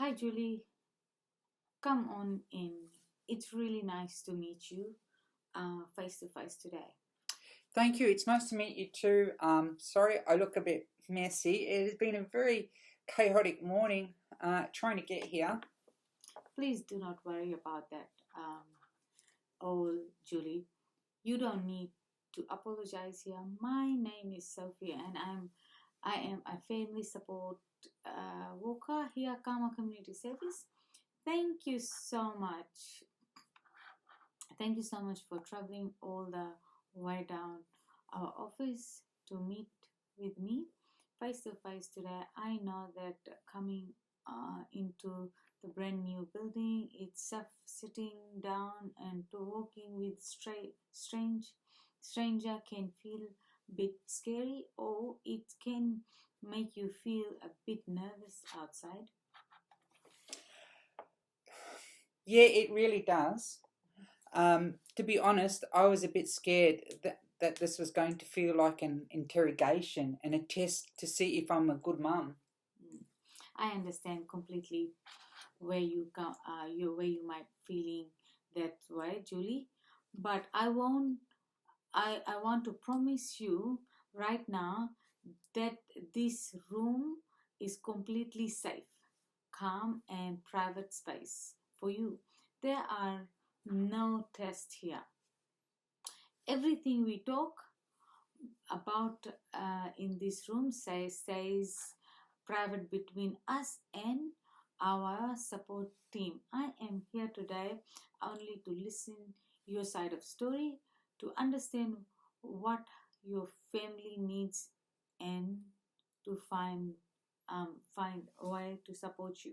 Hi, Julie. Come on in. It's really nice to meet you face to face today. Thank you. It's nice to meet you too. Sorry, I look a bit messy. It has been a very chaotic morning trying to get here. Please do not worry about that. Oh, Julie, you don't need to apologize here. My name is Sophie, and I am a family support worker here at Karma Community Service. Thank you so much. Thank you so much for traveling all the way down our office to meet with me face to face today. I know that coming into the brand new building, itself sitting down and to walking with stranger can feel a bit scary, or it can make you feel a bit nervous outside. Yeah, it really does. To be honest, I was a bit scared that this was going to feel like an interrogation and a test to see if I'm a good mum. Mm. I understand completely where you might feeling that way, Julie. But I want to promise you right now that this room is completely safe, calm, and private space for you. There are no tests here. Everything we talk about in this room stays private between us and our support team. I am here today only to listen your side of story, to understand what your family needs, and to find a way to support you.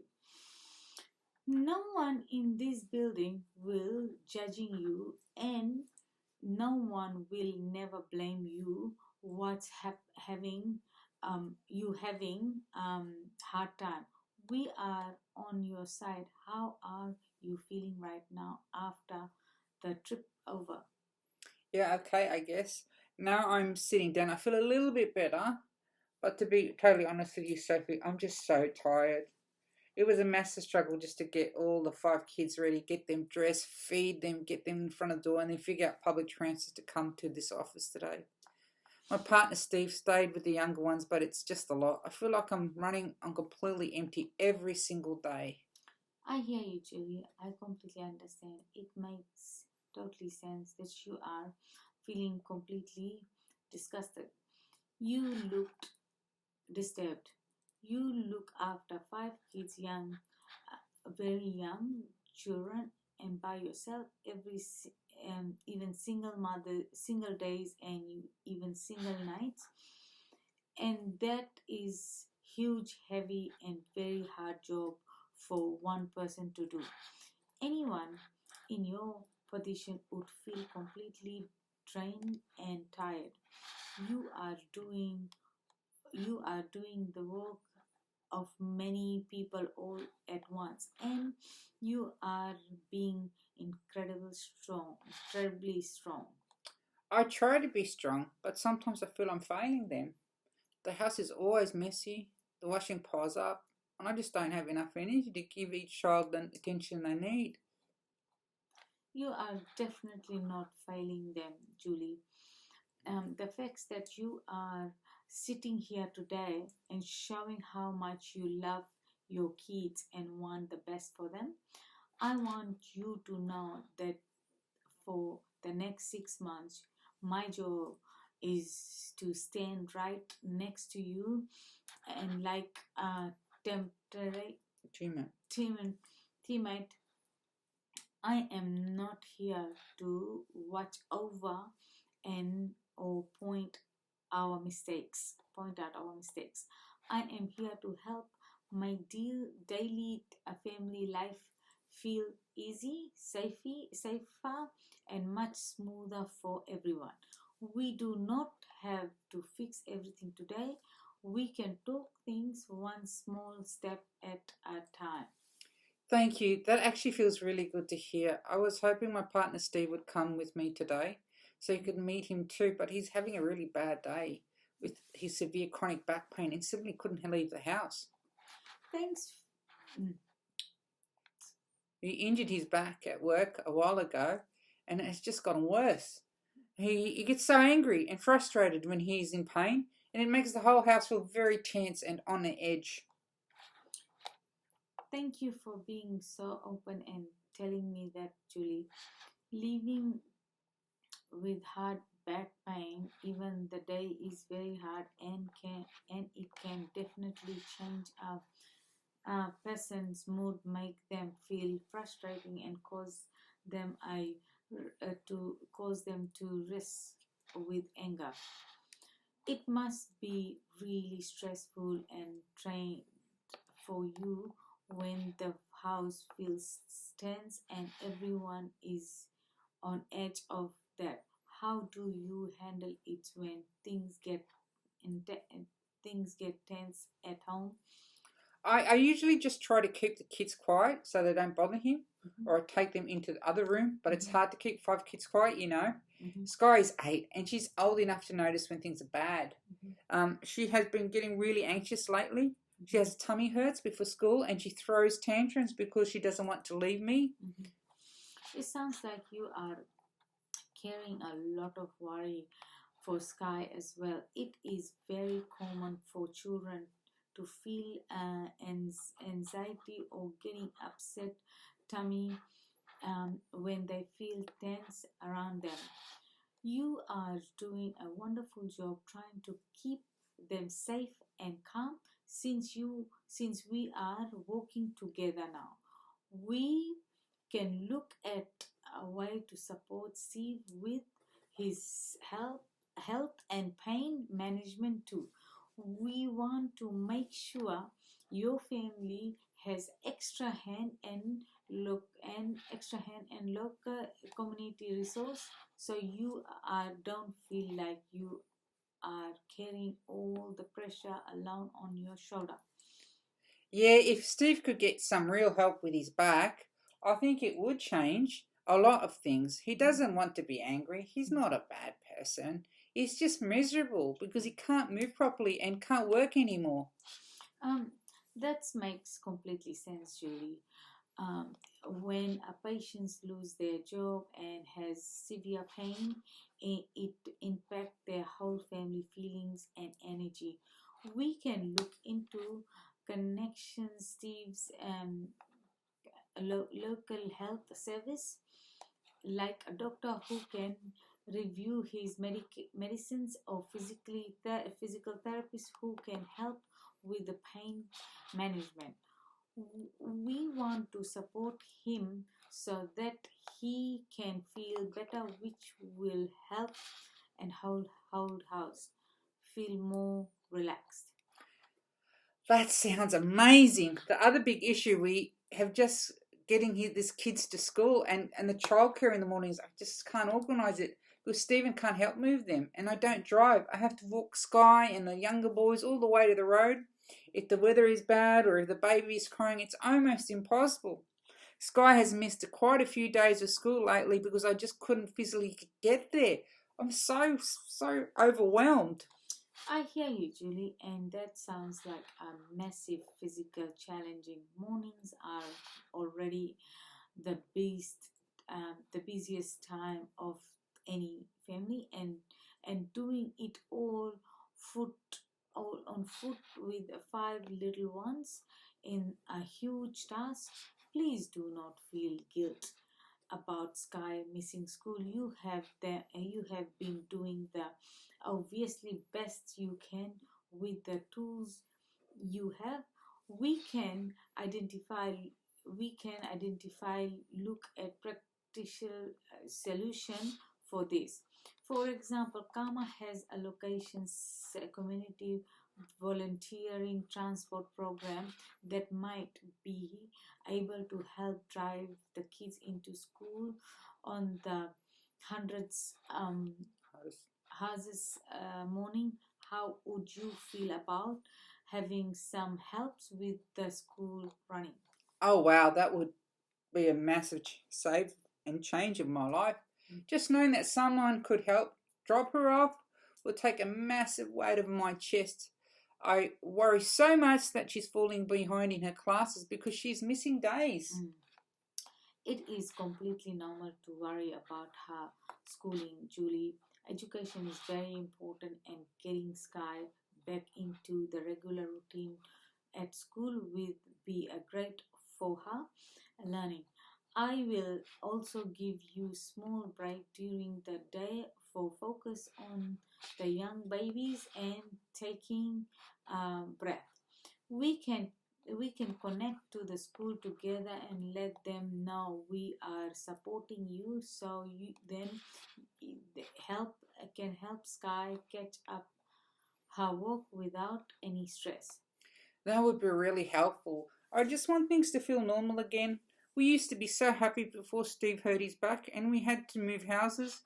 No one in this building will judging you, and no one will never blame you what's having hard time. We are on your side. How are you feeling right now after the trip over? Yeah, okay, I guess. Now I'm sitting down. I feel a little bit better, but to be totally honest with you, Sophie, I'm just so tired. It was a massive struggle just to get all the five kids ready, get them dressed, feed them, get them in front of the door, and then figure out public transit to come to this office today. My partner Steve stayed with the younger ones, but it's just a lot. I feel like I'm completely empty every single day. I hear you, Julie. I completely understand. It makes totally sense that you are feeling completely disgusted. You looked disturbed. You look after five kids, very young children, and by yourself even single days, and even single nights, and that is huge, heavy, and very hard job for one person to do. Anyone in your position would feel completely drained and tired. You are doing you are doing the work of many people all at once, and you are being incredibly strong. I try to be strong, but sometimes I feel I'm failing them. The house is always messy, the washing piles up, and I just don't have enough energy to give each child the attention they need. You are definitely not failing them, Julie. The fact that you are sitting here today and showing how much you love your kids and want the best for them, I want you to know that for the next 6 months, my job is to stand right next to you and like a temporary Tumor. teammate. I am not here to watch over and or point out our mistakes. I am here to help my daily family life feel easy, safer, and much smoother for everyone. We do not have to fix everything today. We can talk things one small step at a time. Thank you. That actually feels really good to hear. I was hoping my partner Steve would come with me today so you could meet him too, but he's having a really bad day with his severe chronic back pain and simply couldn't leave the house. Thanks. mm, He injured his back at work a while ago, and it's just gotten worse. He gets so angry and frustrated when he's in pain, and it makes the whole house feel very tense and on the edge. Thank you for being so open and telling me that, Julie. Living with hard back pain, even the day is very hard and it can definitely change a person's mood, make them feel frustrating, and cause them to rest with anger. It must be really stressful and trained for you when the house feels tense and everyone is on edge of that. How do you handle it when things get tense at home? I usually just try to keep the kids quiet so they don't bother him, Mm-hmm. or I take them into the other room, but it's Mm-hmm. hard to keep 5 kids quiet, you know. Mm-hmm. Sky is 8 and she's old enough to notice when things are bad. Mm-hmm. She has been getting really anxious lately. She Mm-hmm. has tummy hurts before school and she throws tantrums because she doesn't want to leave me. It sounds like you are carrying a lot of worry for Sky as well. It is very common for children to feel anxiety or getting upset tummy when they feel tense around them. You are doing a wonderful job trying to keep them safe and calm since we are working together now. We can look at a way to support Steve with his health and pain management too. We want to make sure your family has extra hand and local community resource, so you don't feel like you are carrying all the pressure alone on your shoulder. Yeah, if Steve could get some real help with his back, I think it would change a lot of things. He doesn't want to be angry. He's not a bad person. He's just miserable because he can't move properly and can't work anymore. Um, that makes completely sense, Julie. Um, when a patient lose their job and has severe pain, it impacts their whole family feelings and energy. We can look into connections, Steve's local health service, like a doctor who can review his medicines, or physical therapist who can help with the pain management. We want to support him so that he can feel better, which will help and hold house feel more relaxed. That sounds amazing. The other big issue we have just getting this kids to school and the childcare in the mornings. I just can't organise it because Stephen can't help move them, and I don't drive. I have to walk Sky and the younger boys all the way to the road. If the weather is bad or if the baby is crying, it's almost impossible. Sky has missed quite a few days of school lately because I just couldn't physically get there. I'm so overwhelmed. I hear you, Julie, and that sounds like a massive physical challenging. Mornings are already the busiest time of any family, and doing it foot all on foot with 5 little ones in a huge task. Please do not feel guilt about Sky missing school. You have been doing the obviously best you can with the tools you have. We can identify look at practical solution for this. For example, Kama has a community volunteering transport program that might be able to help drive the kids into school on the hundreds houses morning. How would you feel about having some helps with the school running? Oh wow, that would be a massive save and change in my life. Just knowing that someone could help drop her off will take a massive weight off my chest. I worry so much that she's falling behind in her classes because she's missing days. It is completely normal to worry about her schooling, Julie. Education is very important, and getting Sky back into the regular routine at school will be a great for her learning. I will also give you small break during the day for focus on the young babies and taking breath. We can we can connect to the school together and let them know we are supporting you, so you then help can help Sky catch up her work without any stress. That would be really helpful. I just want things to feel normal again. We used to be so happy before Steve hurt his back and we had to move houses.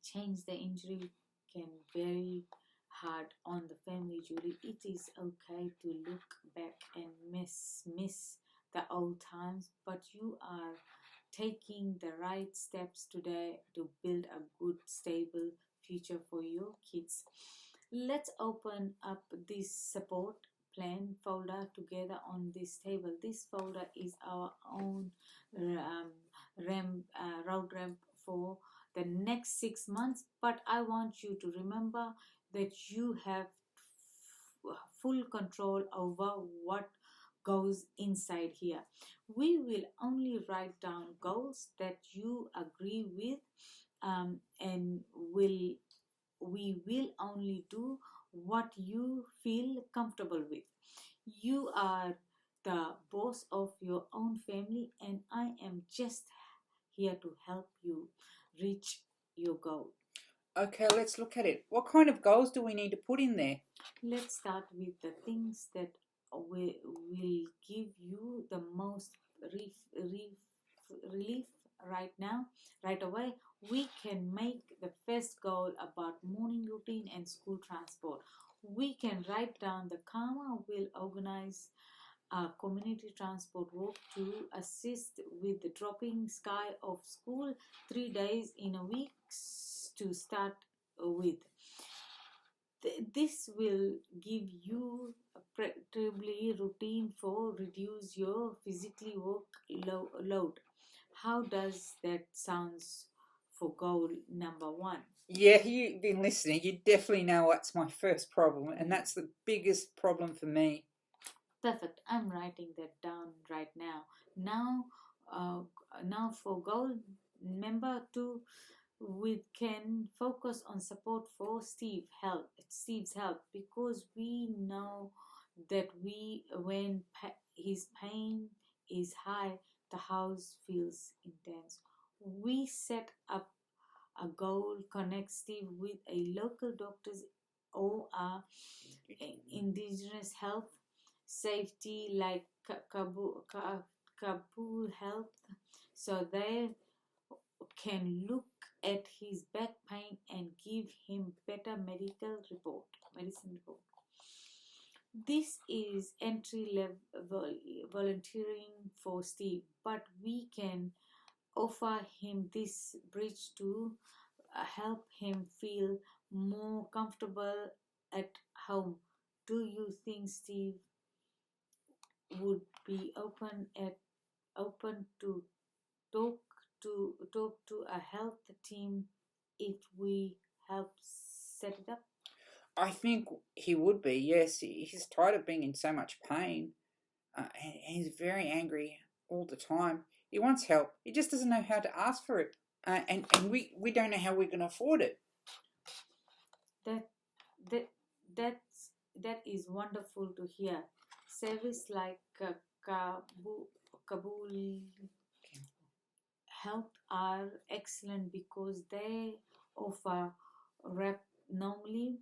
Change the injury can very hard on the family, Julie. It is okay to look back and miss the old times, but you are taking the right steps today to build a good, stable future for your kids. Let's open up this support plan folder together on this table. This folder is our own um, road ramp for the next 6 months, but I want you to remember that you have full control over what goes inside here. We will only write down goals that you agree with, and we will only do what you feel comfortable with. You are the boss of your own family, and I am just here to help you reach your goal. Okay, let's look at it. What kind of goals do we need to put in there? Let's start with the things that will give you the most relief right now, right away. We can make the first goal about morning routine and school transport. We can write down the Karma will organize community transport work to assist with the dropping Sky of school 3 days in a week to start with. This will give you a predictably routine for reduce your physically work load. How does that sounds for goal number one? Yeah, you've been listening. You definitely know what's my first problem, and that's the biggest problem for me. Perfect. I'm writing that down right now. Now, uh, now for goal number two, we can focus on support for Steve's health, because we know that when his pain is high, the house feels intense. We set up a goal, connect Steve with a local doctor's or indigenous health safety like Kabul Health, so they can look at his back pain and give him better medicine report. This is entry level volunteering for Steve, but we can offer him this bridge to help him feel more comfortable at home. Do you think Steve would be open to talk to a health team if we help set it up? I think he would be, yes. He's tired of being in so much pain, and he's very angry all the time. He wants help. He just doesn't know how to ask for it. And we don't know how we're going to afford it. That that that's that is wonderful to hear. Service like Kabul Health are excellent because they offer rep normally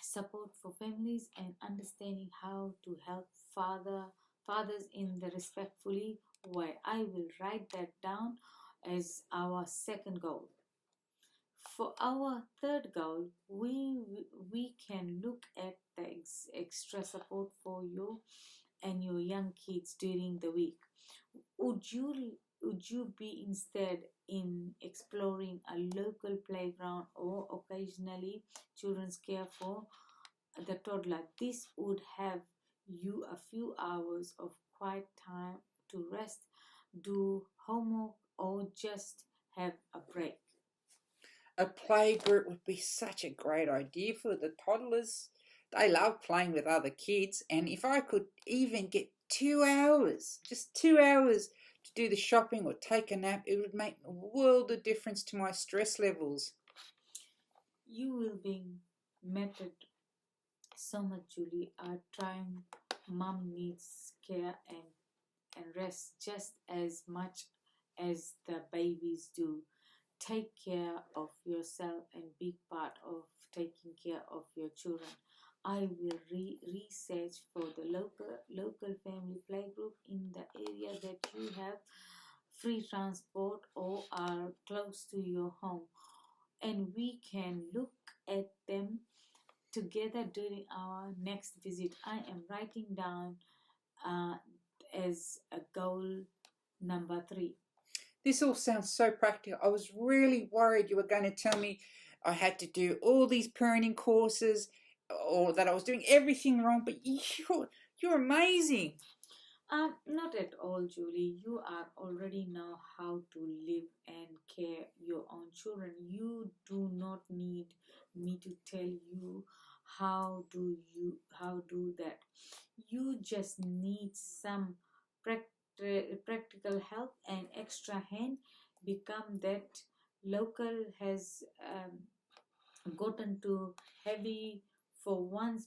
support for families and understanding how to help fathers in the respectfully way. I will write that down as our second goal. For our third goal, we can look at the extra support for you and your young kids during the week. Would you be instead in exploring a local playground or occasionally children's care for the toddler? This would have you a few hours of quiet time to rest, do homework, or just have a break. A play group would be such a great idea for the toddlers. They love playing with other kids, and if I could even get 2 hours, just 2 hours to do the shopping or take a nap, it would make a world of difference to my stress levels. You will be mattered so much, Julie. Are trying mom needs care and rest just as much as the babies do. Take care of yourself and be part of taking care of your children. I will research for the local family playgroup in the area that you have free transport or are close to your home, and we can look at them together during our next visit. I am writing down uh, as a goal number 3. This all sounds so practical. I was really worried you were going to tell me I had to do all these parenting courses or that I was doing everything wrong, but you're amazing. Not at all, Julie. You are already know how to live and care your own children. You do not need me to tell you how do that. You just need some practical help and extra hand. Become that local has gotten too heavy for one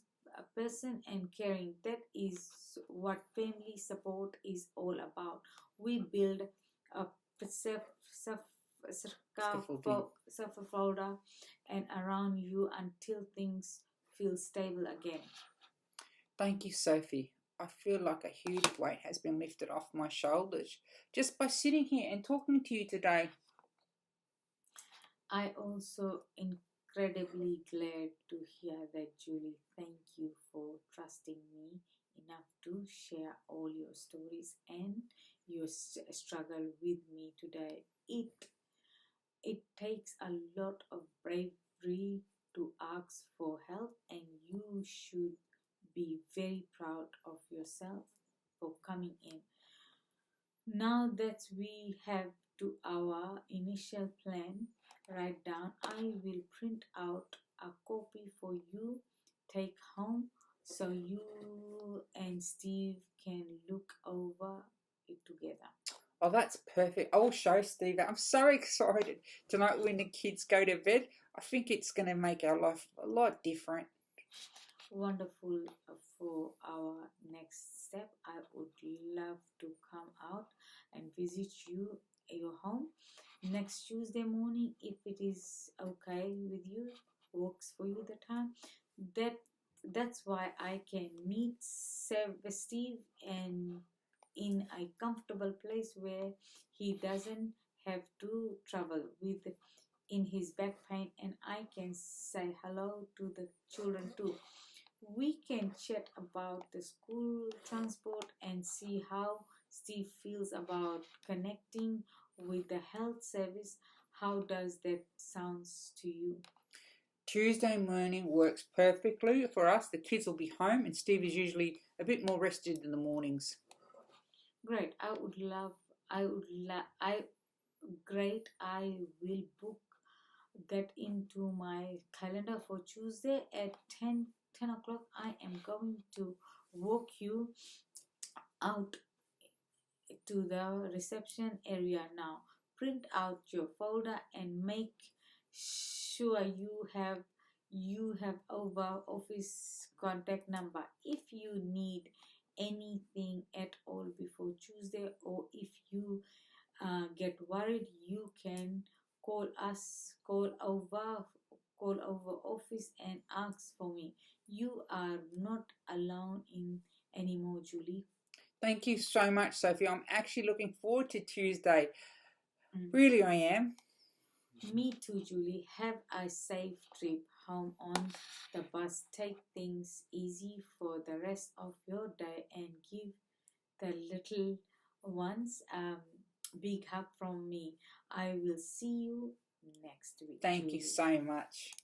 person and caring. That is what family support is all about. We build a Scaffolding. scaffold and around you until things feel stable again. Thank you, Sophie. I feel like a huge weight has been lifted off my shoulders just by sitting here and talking to you today. I also incredibly glad to hear that, Julie. Thank you for trusting me enough to share all your stories and your struggle with me today. It takes a lot of bravery to ask for help, and you should be very proud of yourself for coming in. Now that we have to our initial plan, write down, I will print out a copy for you, take home so you and Steve can look over it together. Oh, that's perfect. I will show Steve that. I'm so excited tonight when the kids go to bed. I think it's going to make our life a lot different. Wonderful. For our next step, I would love to come out and visit your home next Tuesday morning if it is okay with you, works for you the time. that that's why I can meet Steve and in a comfortable place where he doesn't have to travel with in his back pain, and I can say hello to the children too. We can chat about the school transport and see how Steve feels about connecting with the health service. How does that sounds to you? Tuesday morning works perfectly for us. The kids will be home and Steve is usually a bit more rested in the mornings. Great. Great. I will book that into my calendar for Tuesday at 10 o'clock. I am going to walk you out to the reception area now. Print out your folder and make sure you have our office contact number. If you need anything at all before Tuesday, or if you get worried, you can call over office and ask for me. You are not alone in anymore, Julie. Thank you so much, Sophie. I'm actually looking forward to Tuesday. Mm. Really, I am. Me too, Julie. Have a safe trip home on the bus. Take things easy for the rest of your day and give the little ones a big hug from me. I will see you next week, Thank you Julie. so much.